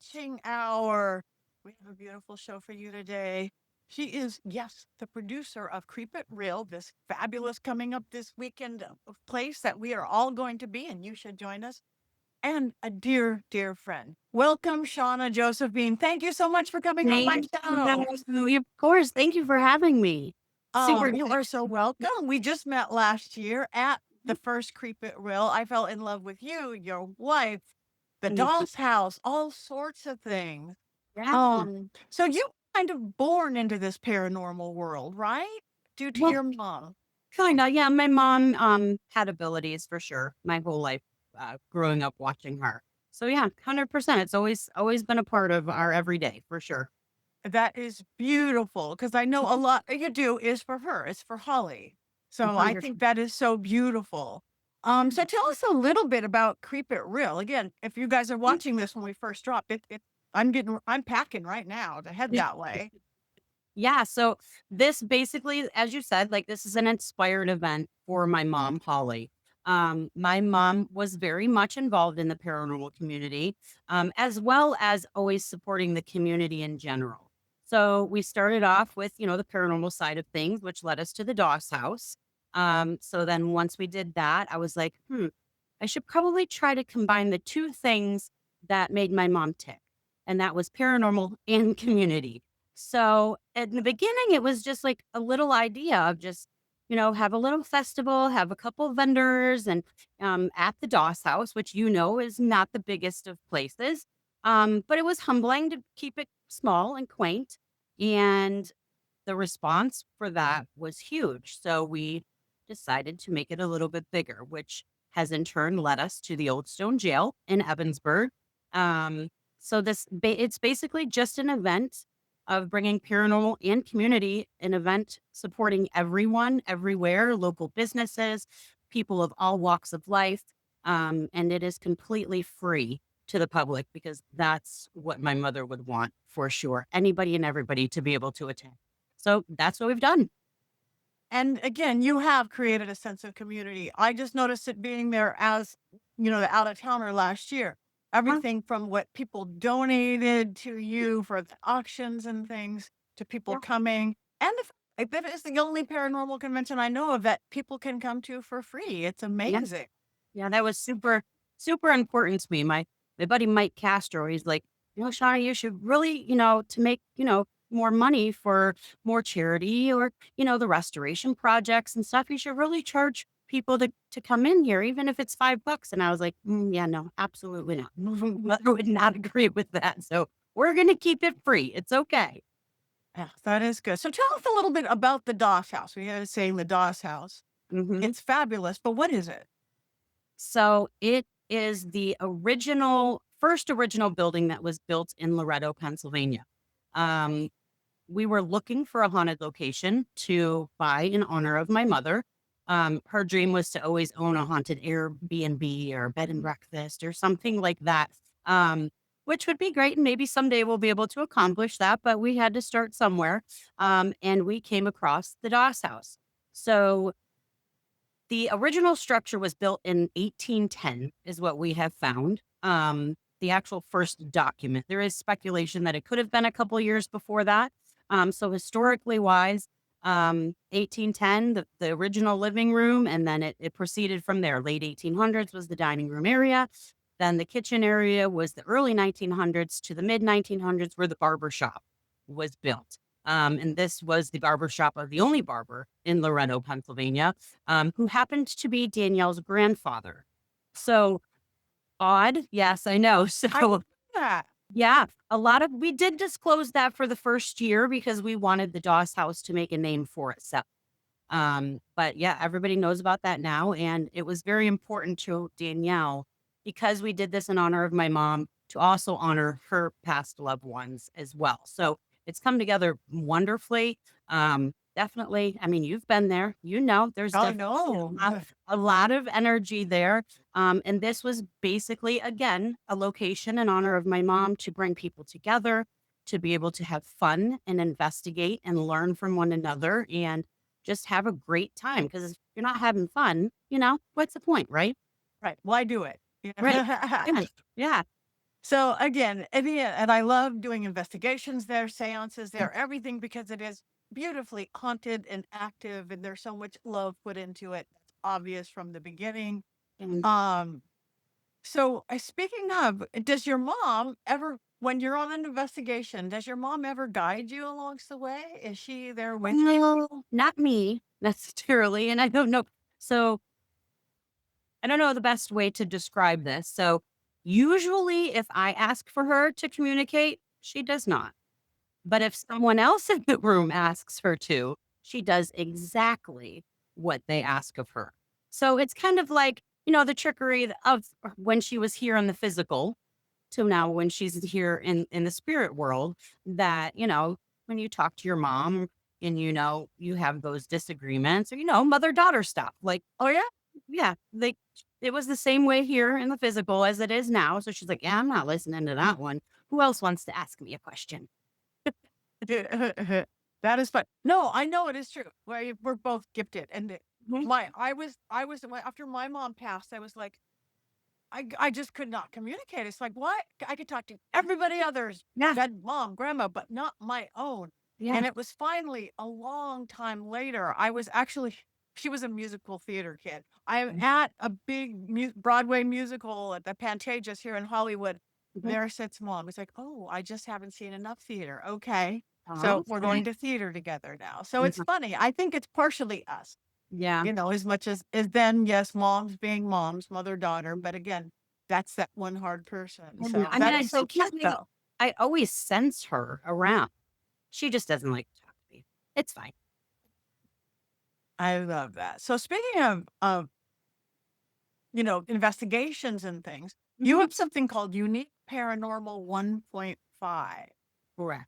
witching hour. We have a beautiful show for you today. She is, yes, the producer of Creep It Real, this fabulous coming up this weekend place that we are all going to be, and you should join us. And a dear, dear friend. Welcome, Shawnna Josephine. Thank you so much for coming on my Thank show. you. Of course. Thank you for having me. Oh, Super you are so welcome. We just met last year at the first Creep It Real. I fell in love with you, your wife, the excited. doll's house, all sorts of things. Yeah. So you kind of born into this paranormal world, right? Due to Well, your mom. kind of. Yeah. My mom had abilities for sure. My whole life, growing up watching her. So yeah, 100%. It's always been a part of our everyday for sure. That is beautiful because I know a lot you do is for her. It's for Holly. So I think 100%. that is so beautiful. So tell us a little bit about Creep It Real. Again, if you guys are watching this when we first drop it, I'm packing right now to head that way. Yeah. So this basically, as you said, like this is an inspired event for my mom, Holly. My mom was very much involved in the paranormal community, as well as always supporting the community in general. So we started off with, the paranormal side of things, which led us to the Doss house. So then once we did that, I was like, I should probably try to combine the two things that made my mom tick. And that was paranormal and community. So in the beginning, it was just like a little idea of just, have a little festival, have a couple of vendors and at the Doss house, which is not the biggest of places. But it was humbling to keep it small and quaint. And the response for that was huge. So we decided to make it a little bit bigger, which has in turn led us to the Old Stone Jail in Ebensburg. So it's basically just an event of bringing paranormal and community, an event supporting everyone, everywhere, local businesses, people of all walks of life. And it is completely free to the public because that's what my mother would want for sure. Anybody and everybody to be able to attend. So that's what we've done. And again, you have created a sense of community. I just noticed it being there as, the out of towner last year. Huh? Everything from what people donated to you for the auctions and things to people Yeah. coming. And like, that is the only paranormal convention I know of that people can come to for free. It's Yeah. amazing. Yeah. That was super, super important to me. My buddy Mike Castro, he's like, Shawnna, you should really, to make, more money for more charity or, the restoration projects and stuff, you should really charge people to come in here, even if it's $5. And I was like, yeah, no, absolutely not. Mother would not agree with that. So we're going to keep it free. It's okay. Yeah, that is good. So tell us a little bit about the Doss house. We had saying the Doss house. hmm It's fabulous, but what is it? So it is the first original building that was built in Loretto, Pennsylvania. Um, we were looking for a haunted location to buy in honor of my mother. Her dream was to always own a haunted Airbnb or bed and breakfast or something like that, which would be great. And maybe someday we'll be able to accomplish that. But we had to start somewhere. And we came across the Doss house. So the original structure was built in 1810, is what we have found. The actual first document. There is speculation that it could have been a couple years before that. So historically wise, 1810, the original living room, and then it proceeded from there. Late 1800s was the dining room area. Then the kitchen area was the early 1900s to the mid 1900s, where the barber shop was built. And this was the barber shop of the only barber in Loretto, Pennsylvania, who happened to be Danielle's grandfather. So odd. Yes, I know. I So that. yeah, we did disclose that for the first year because we wanted the Doss house to make a name for itself. But yeah, everybody knows about that now. And it was very important to Danielle because we did this in honor of my mom to also honor her past loved ones as well. So it's come together wonderfully. Definitely. I mean, you've been there, there's I definitely know. a lot of energy there. And this was basically, again, a location in honor of my mom to bring people together, to be able to have fun and investigate and learn from one another and just have a great time. Because if you're not having fun, what's the point, right? Right. Why do it? Right. Yeah. Yeah. Yeah. So again, and I love doing investigations there, seances there, everything because it is beautifully haunted and active, and there's so much love put into it. That's obvious from the beginning. And Um, so speaking of, does your mom ever, when you're on an investigation, does your mom ever guide you along the way? Is she there with you? no, not me necessarily, and I don't know. So I don't know the best way to describe this. So usually, if I ask for her to communicate, she does not. But if someone else in the room asks her to, she does exactly what they ask of her. So it's kind of like, the trickery of when she was here in the physical to now when she's here in the spirit world, that, when you talk to your mom and, you have those disagreements or, mother-daughter stuff. Like, Oh yeah. yeah, like it was the same way here in the physical as it is now. So she's like, yeah, I'm not listening to that one. Who else wants to ask me a question? That is fun. No, I know it is true. We're both gifted, and Mhm. after my mom passed, I was like, I just could not communicate. It's like, what? I could talk to everybody others, Yeah. dead mom, grandma, but not my own. Yeah. And it was finally a long time later. I was actually, she was a musical theater kid. I'm Mhm. at a big Broadway musical at the Pantages here in Hollywood. Mhm. There sits mom. It's like, oh, I just haven't seen enough theater. Okay. So we're Okay. going to theater together now. So it's Mhm. funny. I think it's partially us, Yeah. as much as then, yes, moms being moms, mother, daughter, but again, that's that one hard person, And so I mean, that I is so cute, definitely, though. I always sense her around. She just doesn't like to talk to me. It's fine. I love that. So speaking of, investigations and things, you Mhm. have something called Unique Paranormal 1.5, Correct.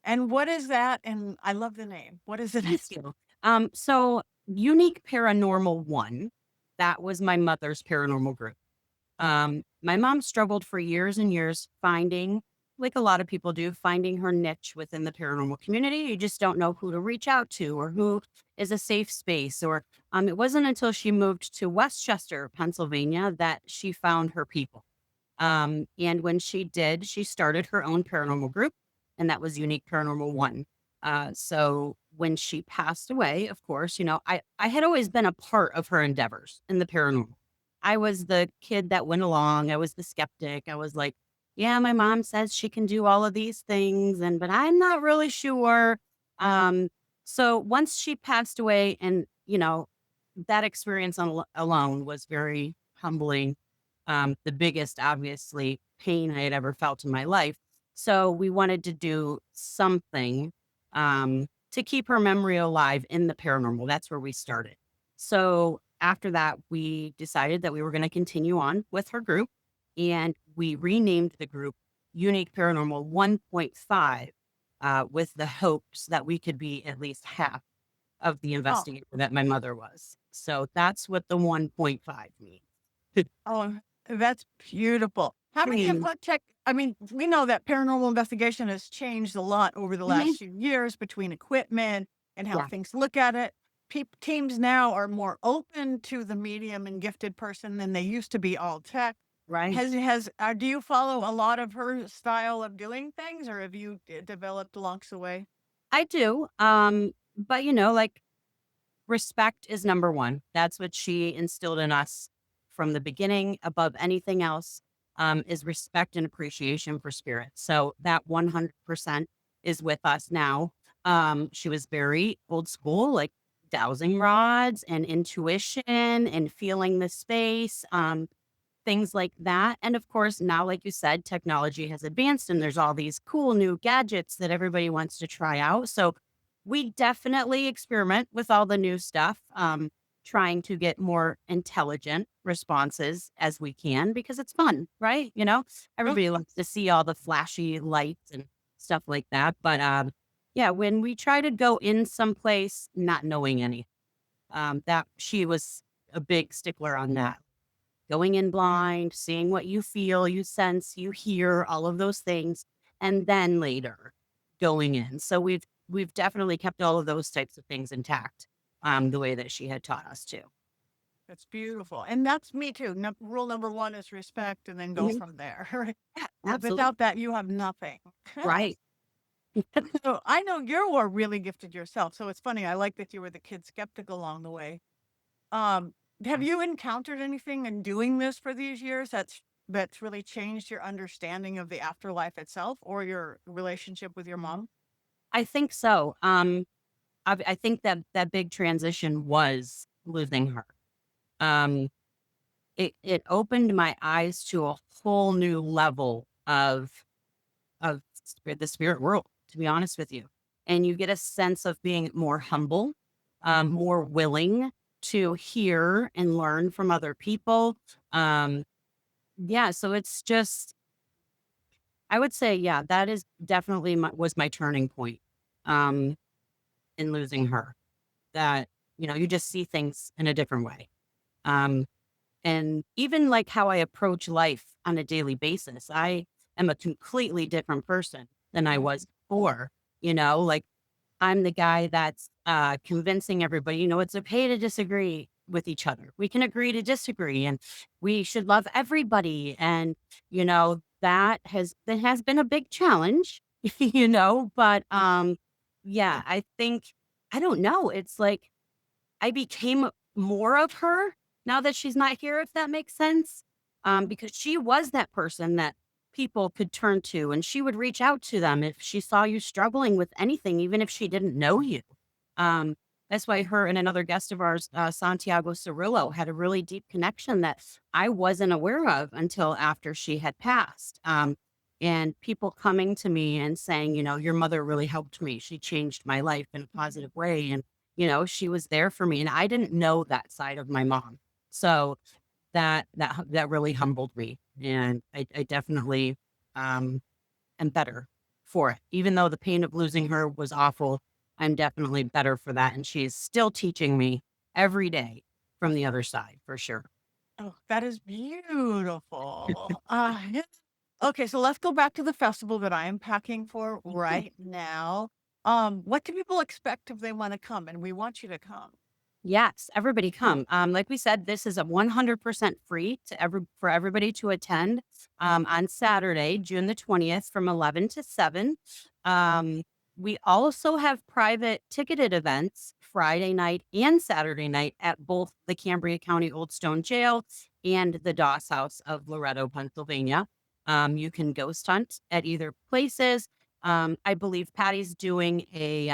and what is that? And I love the name. What is it? Thank you. So Unique Paranormal One, that was my mother's paranormal group. My mom struggled for years and years finding, like a lot of people do, finding her niche within the paranormal community. You just don't know who to reach out to or who is a safe space. Or it wasn't until she moved to Westchester, Pennsylvania, that she found her people. And when she did, she started her own paranormal group, and that was Unique Paranormal One. So when she passed away, of course, I had always been a part of her endeavors in the paranormal. I was the kid that went along. I was the skeptic. I was like, yeah, my mom says she can do all of these things, but I'm not really sure. Um, so once she passed away, and that experience alone was very humbling, the biggest, obviously, pain I had ever felt in my life. So we wanted to do something to keep her memory alive in the paranormal. That's where we started. So after that, we decided that we were going to continue on with her group, and we renamed the group Unique Paranormal 1.5, with the hopes that we could be at least half of the Oh, investigator that my mother was. So that's what the 1.5 means. oh, that's beautiful. How many of Mhm. what tech I mean, we know that paranormal investigation has changed a lot over the Mhm. last few years between equipment and how Yeah, things look at it. Teams now are more open to the medium and gifted person than they used to be all tech. right. Do you follow a lot of her style of doing things, or have you developed along the way? I do. But like respect is number one. That's what she instilled in us from the beginning, above anything else, is respect and appreciation for spirit. So that 100% is with us now. She was very old school, like dowsing rods and intuition and feeling the space. Things like that. And of course, now, like you said, technology has advanced and there's all these cool new gadgets that everybody wants to try out. So we definitely experiment with all the new stuff, trying to get more intelligent responses as we can because it's fun, right? Oh, Everybody likes to see all the flashy lights and stuff like that. But yeah, when we try to go in someplace not knowing any, that she was a big stickler on that, going in blind, seeing what you feel, you sense, you hear, all of those things, and then later going in. So we've definitely kept all of those types of things intact, the way that she had taught us to. That's beautiful. And that's me too. Rule number one is respect and then go Mhm. from there. Right? Yeah, absolutely. Without that, you have nothing. Right. So I know you're really gifted yourself. So it's funny. I like that you were the kid skeptic along the way. Um, have you encountered anything in doing this for these years that's really changed your understanding of the afterlife itself or your relationship with your mom? I think so. I think that that big transition was losing her. Um, it opened my eyes to a whole new level of the spirit world, to be honest with you. And you get a sense of being more humble, more willing to hear and learn from other people. Um, yeah, so it's just, I would say, yeah, that is definitely was my turning point um, in losing her. That, you just see things in a different way. Um, and even like how I approach life on a daily basis, I am a completely different person than I was before. Like I'm the guy that's convincing everybody, it's okay to disagree with each other. We can agree to disagree and we should love everybody. And, that has been a big challenge, but yeah, I think I don't know. It's like I became more of her now that she's not here, if that makes sense. Because she was that person that people could turn to and she would reach out to them if she saw you struggling with anything, even if she didn't know you. Um, that's why her and another guest of ours, Santiago Cirillo, had a really deep connection that I wasn't aware of until after she had passed. And people coming to me and saying, your mother really helped me. She changed my life in a positive way. And she was there for me and I didn't know that side of my mom. So that really humbled me. And I definitely um am better for it. Even though the pain of losing her was awful, I'm definitely better for that. And she's still teaching me every day from the other side for sure. Oh, that is beautiful. Yeah. Okay, so let's go back to the festival that I am packing for right now. What do people expect if they want to come? And we want you to come. Yes, everybody come. Like we said, this is a 100% free for everybody to attend on Saturday, June the 20th from 11 to 7. Um, we also have private ticketed events Friday night and Saturday night at both the Cambria County Old Stone Jail and the Doss House of Loretto, Pennsylvania. You can ghost hunt at either places. I believe Patty's doing a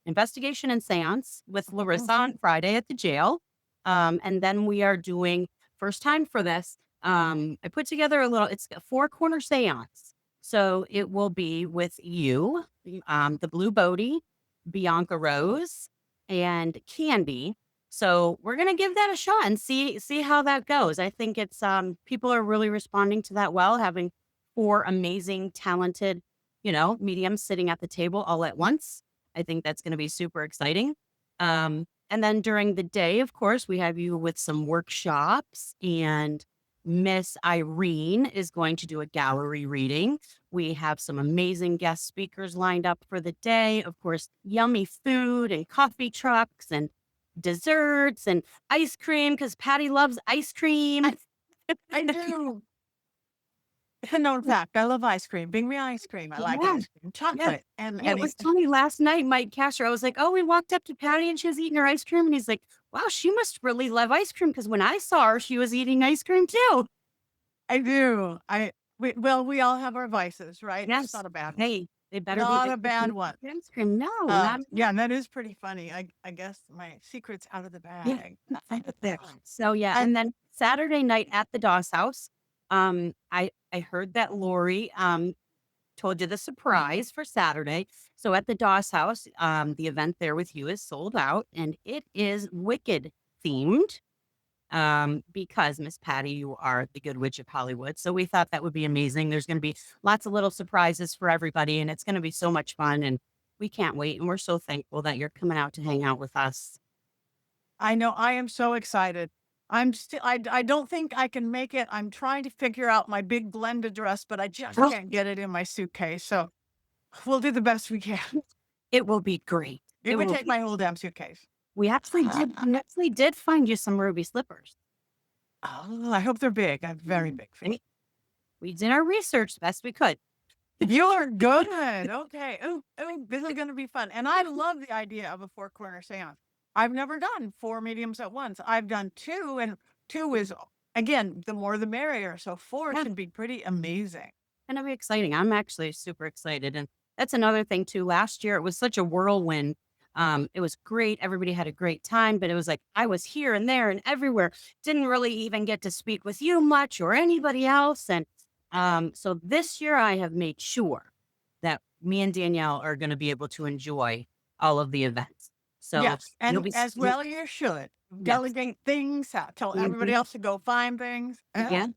investigation and seance with Mhm. Larissa on Friday at the jail. And then we are doing first time for this. I put together it's a four corner seance. So it will be with you, the Blue Bodie, Bianca Rose, and Candy. So we're gonna give that a shot and see how that goes. I think it's people are really responding to that well, having four amazing, talented, mediums sitting at the table all at once. I think that's going to be super exciting. And then during the day, of course, we have you with some workshops, and Miss Irene is going to do a gallery reading. We have some amazing guest speakers lined up for the day. Of course, yummy food and coffee trucks and desserts and ice cream because Patty loves ice cream. I do. No, fact, I love ice cream. Bring me ice cream. I like Yeah. ice cream, Yeah. chocolate, and Yeah, it any. was funny last night, Mike Castro, I was like, "Oh, we walked up to Patty and she was eating her ice cream." And he's like, "Wow, she must really love ice cream because when I saw her, she was eating ice cream too." I do. Well, we all have our vices, right? It's Yes. not a bad one. Hey, they better be Not good a for bad some one. ice cream. No, not at Yeah, all. and that is pretty funny. I guess my secret's out of the Yeah. bag. I bet there. So yeah, And and then Saturday night at the Doss House, I heard that Lori told you the surprise for Saturday. So at the Doss House, the event there with you is sold out and it is Wicked themed. Because Miss Patty, you are the Good Witch of Hollywood. So we thought that would be amazing. There's going to be lots of little surprises for everybody, and it's going to be so much fun. And we can't wait. And we're so thankful that you're coming out to hang out with us. I know I am so excited. I don't think I can make it. I'm trying to figure out my big blended dress, but I just Oh, can't get it in my suitcase. So we'll do the best we can. it will be great. It It would will take be. my whole damn suitcase. we actually did find you some ruby slippers. Oh, I hope they're big. I'm very big I fan. mean, we did our research the best we could. You're good. Okay. Oh, this is going to be fun. And I love the idea of a four corner seance. I've never done four mediums at once. I've done two, and two is, again, the more the merrier. So four Yeah, should be pretty amazing. gonna be exciting. I'm actually super excited. And that's another thing too. Last year it was such a whirlwind. It was great. Everybody had a great time, but it was like I was here and there and everywhere. Didn't really even get to speak with you much or anybody else. And so this year I have made sure that me and Danielle are going to be able to enjoy all of the events. So Yes. you'll And be, as well, you should yes. delegate things, tell everybody else to go find things. Yeah.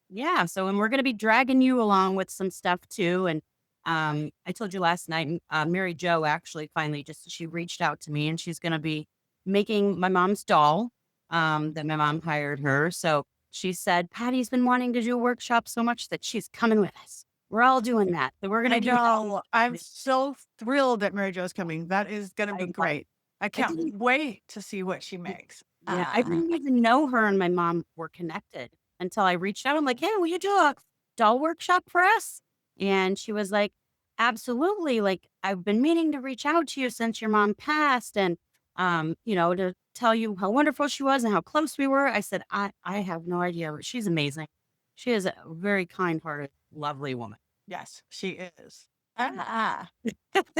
Yeah, so and we're gonna be dragging you along with some stuff too, and, I told you last night, Mary Jo actually finally just she reached out to me, and she's gonna be making my mom's doll, that my mom hired her, so she said, "Patty's been wanting to do a workshop so much that she's coming with us. We're all doing that, so we're gonna I do that." know. I'm so thrilled that Mary Jo's coming. That is going to I be know. great. I I can't didn't wait to see what she makes. Yeah, I didn't even know her and my mom were connected until I reached out. I'm like, "Hey, will you do a doll workshop for us?" And she was like, "Absolutely. Like, I've been meaning to reach out to you since your mom passed and, to tell you how wonderful she was and how close we were." I said, I have no idea, but she's amazing. She is a very kind-hearted, lovely woman. Yes, she is. Ah.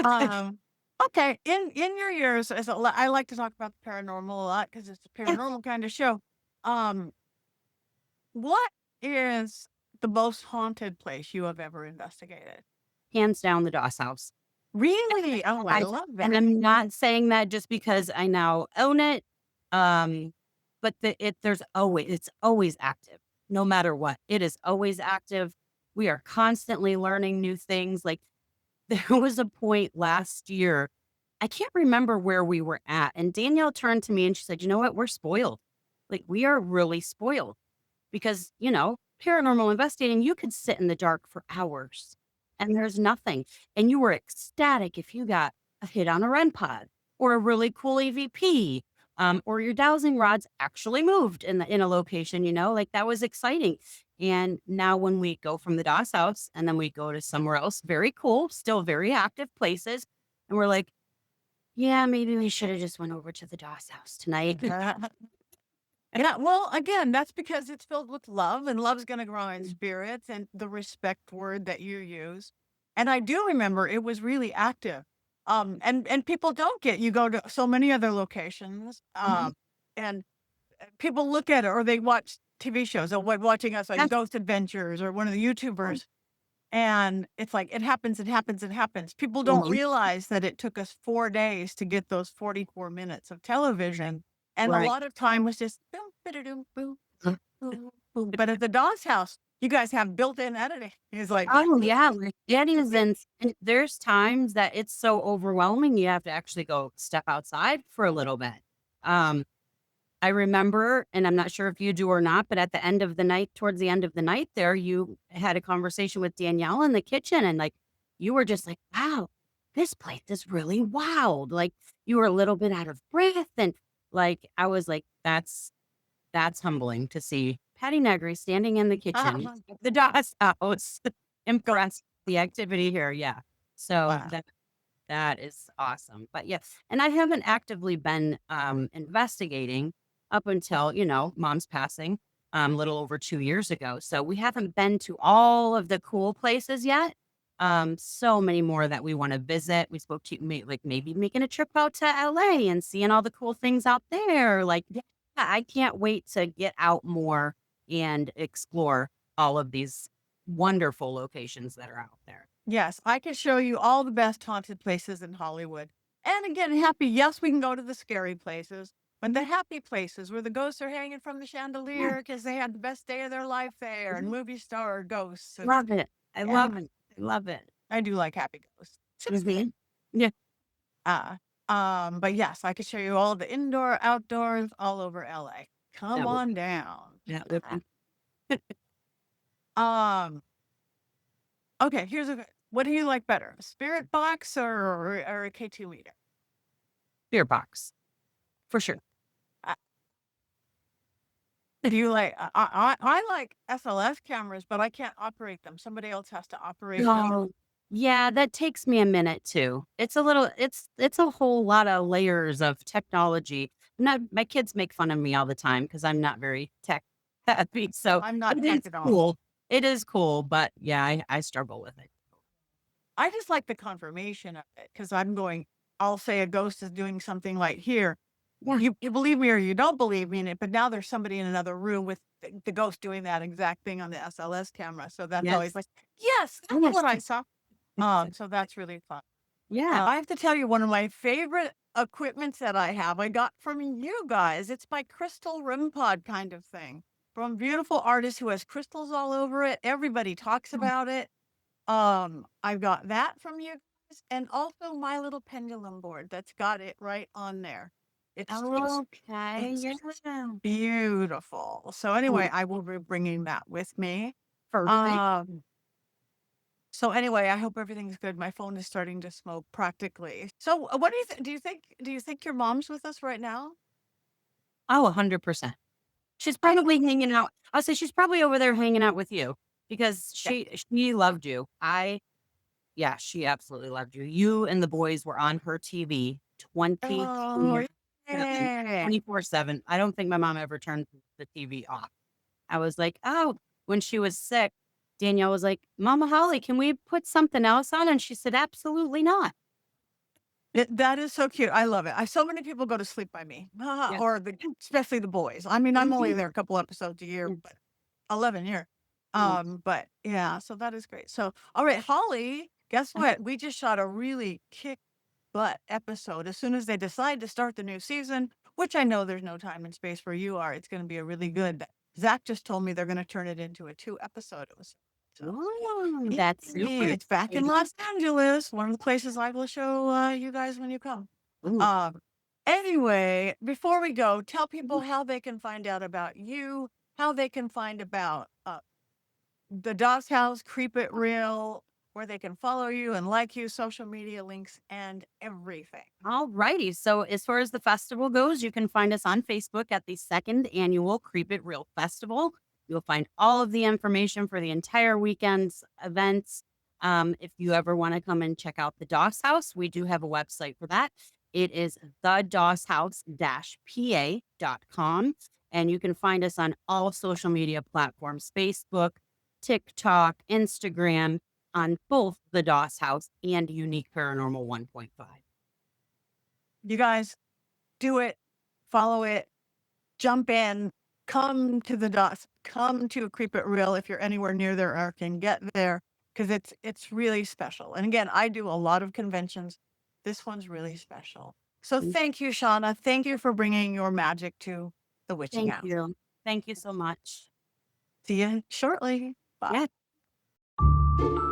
Um, okay. In your years as I like to talk about the paranormal a lot because it's a Yeah, paranormal kind of show. Um, what is the most haunted place you have ever investigated? hands down the Doss house. Really? Oh, I I love and that. I'm not saying that just because I now own it, um, but it's always active, no matter what. It is always active. We are constantly learning new things. Like there was a point last year, I can't remember where we were at, and Danielle turned to me and she said, "You know what? We're spoiled. Like we are really spoiled." Because, paranormal investigating, you could sit in the dark for hours and there's nothing. And you were ecstatic if you got a hit on a REM pod or a really cool EVP, or your dowsing rods actually moved in a location, like that was exciting. And now when we go from the DOS house and then we go to somewhere else, very cool, still very active places, and we're like, yeah, maybe we should have just went over to the DOS house tonight. Yeah, well, again, that's because it's filled with love, and love's gonna grow in spirits, and the respect word that you use. And I do remember it was really active. And people don't get you go to so many other locations, Mhm. and people look at it or they watch TV shows or watching us like Yeah. Ghost Adventures or one of the YouTubers, and it's like it happens, it happens, it happens. People don't Mhm. realize that it took us 4 days to get those 44 minutes of television. And a Right. lot of time was just boom, ba-da-doom, boom, boom, boom. But at the Dawes house, you guys have built-in editing. He's like, Oh, yeah, like, it is, and there's times that it's so overwhelming, you have to actually go step outside for a little bit. Um, I remember, and I'm not sure if you do or not, but at the end of the night, towards the end of the night there, you had a conversation with Danielle in the kitchen, and, like, you were just like, "Wow, this place is really wild." Like, you were a little bit out of breath, and, like, I was like, That's humbling to see Patti Negri standing in the kitchen of the Doss house, go, impressed with the activity here, yeah. So wow. that is awesome, but yes, and I haven't actively been, investigating up until, mom's passing, little over 2 years ago, so we haven't been to all of the cool places yet, so many more that we wanna visit. We spoke to maybe making a trip out to LA and seeing all the cool things out there, like, yeah, I can't wait to get out more and explore all of these wonderful locations that are out there. Yes, I can show you all the best haunted places in Hollywood. And again, happy, yes, we can go to the scary places, but the Mhm. happy places where the ghosts are hanging from the Yeah, chandelier because they had the best day of their life there and mhm. movie star ghosts. And Love it. I yeah, love it. I love it. I do like happy ghosts. Mhm. Yeah, Uh, but yes, I could show you all the indoor, outdoors, all over LA. Come that would on down. that would be Um, okay, what do you like better? A spirit box or a K2 meter? Fear box. for sure. Uh, Do you like? I like SLS cameras, but I can't operate them. Somebody else has to operate them. No. Yeah, that takes me a minute too. It's a whole lot of layers of technology. Not my kids make fun of me all the time because I'm not very tech happy. So I'm not it is tech at all. cool. It is cool, but yeah, I struggle with it. I just like the confirmation of it because I'm going. I'll say a ghost is doing something like here. Yeah. You believe me or you don't believe me in it, but now there's somebody in another room with the ghost doing that exact thing on the SLS camera. So that's always Yes. like, yes, that's Yes. what I saw. So that's really fun. Yeah. I have to tell you, one of my favorite equipments that I have, I got from you guys. It's my crystal rim pod kind of thing from a beautiful artist who has crystals all over it. Everybody talks about it. I've got that from you guys, and also my little pendulum board that's got it right on there. Okay. It's Yeah. beautiful. So anyway, I will be bringing that with me. Perfect. Um, so anyway, I hope everything's good. My phone is starting to smoke practically. So what do you think? Do you think your mom's with us right now? Oh, 100%. She's I probably hanging out. I'll say she's probably over there hanging out with you because yeah. she loved you. Yeah, she absolutely loved you. You and the boys were on her TV Oh, 24/7, yeah. 24/7. I don't think my mom ever turned the TV off. I was like, "Oh," when she was sick, Danielle was like, "Mama Holly, can we put something else on?" And she said, "Absolutely not." That is so cute. I love it. So many people go to sleep by me, Yeah. or especially the boys. I mean, I'm only Mhm. there a couple episodes a year, Yeah. but 11 year. Mm. But yeah, so that is great. So, all right, Holly, guess Uh, what? We just shot a really kick butt episode. As soon as they decide to start the new season, which I know there's no time and space where you are, it's going to be a really good. Zach just told me they're going to turn it into a 2 episode. It was so Oh, yeah, that's super it's back in exciting. Los Angeles. One of the places I will show you guys when you come. Ooh. Um, anyway, before we go, tell people how they can find out about you, how they can find about the Dog's House, Creep It Real, where they can follow you and like you, social media links, and everything. All righty. So, as far as the festival goes, you can find us on Facebook at the second annual Creep It Real Festival. You'll find all of the information for the entire weekend's events. If you ever want to come and check out the Doss House, we do have a website for that. It is thedosshouse-pa.com. And you can find us on all social media platforms: Facebook, TikTok, Instagram, on both the Doss House and Unique Paranormal 1.5. You guys do it, follow it, jump in, come to the dots, come to Creep It Real if you're anywhere near there or can get there because it's really special. And again, I do a lot of conventions. This one's really special. So thank you, Shawnna. Thank you for bringing your magic to the witching Thank house. you. Thank you so much. See you shortly. Bye. Yeah.